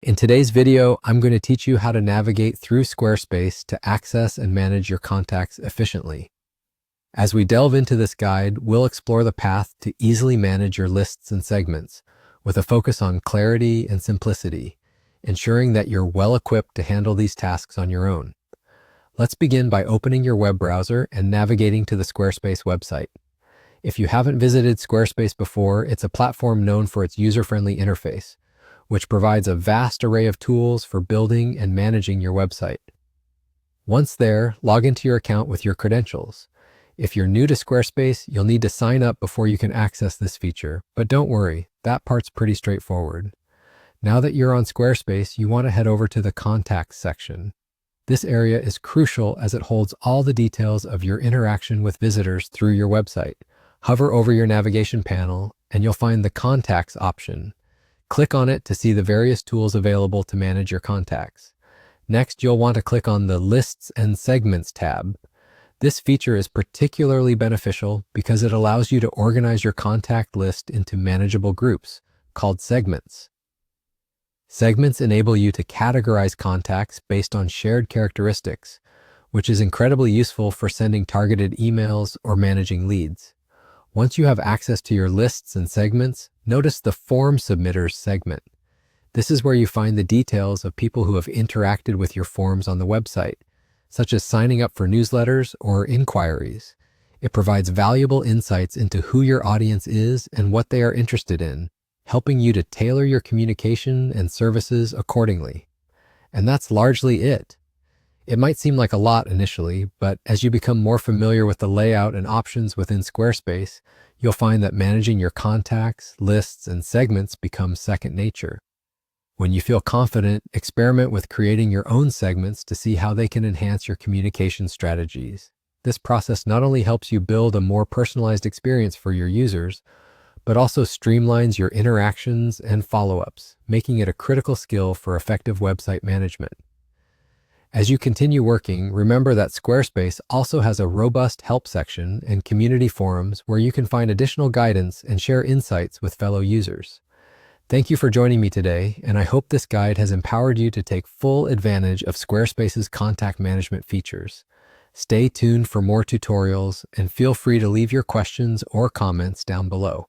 In today's video, I'm going to teach you how to navigate through Squarespace to access and manage your contacts efficiently. As we delve into this guide, we'll explore the path to easily manage your lists and segments with a focus on clarity and simplicity, ensuring that you're well equipped to handle these tasks on your own. Let's begin by opening your web browser and navigating to the Squarespace website. If you haven't visited Squarespace before, it's a platform known for its user-friendly interface, which provides a vast array of tools for building and managing your website. Once there, log into your account with your credentials. If you're new to Squarespace, you'll need to sign up before you can access this feature, but don't worry, that part's pretty straightforward. Now that you're on Squarespace, you want to head over to the Contacts section. This area is crucial as it holds all the details of your interaction with visitors through your website. Hover over your navigation panel, and you'll find the Contacts option. Click on it to see the various tools available to manage your contacts. Next, you'll want to click on the Lists and Segments tab. This feature is particularly beneficial because it allows you to organize your contact list into manageable groups, called segments. Segments enable you to categorize contacts based on shared characteristics, which is incredibly useful for sending targeted emails or managing leads. Once you have access to your lists and segments, notice the Form Submitters segment. This is where you find the details of people who have interacted with your forms on the website, such as signing up for newsletters or inquiries. It provides valuable insights into who your audience is and what they are interested in, helping you to tailor your communication and services accordingly. And that's largely it. It might seem like a lot initially, but as you become more familiar with the layout and options within Squarespace, you'll find that managing your contacts, lists, and segments becomes second nature. When you feel confident, experiment with creating your own segments to see how they can enhance your communication strategies. This process not only helps you build a more personalized experience for your users, but also streamlines your interactions and follow-ups, making it a critical skill for effective website management. As you continue working, remember that Squarespace also has a robust help section and community forums where you can find additional guidance and share insights with fellow users. Thank you for joining me today, and I hope this guide has empowered you to take full advantage of Squarespace's contact management features. Stay tuned for more tutorials and feel free to leave your questions or comments down below.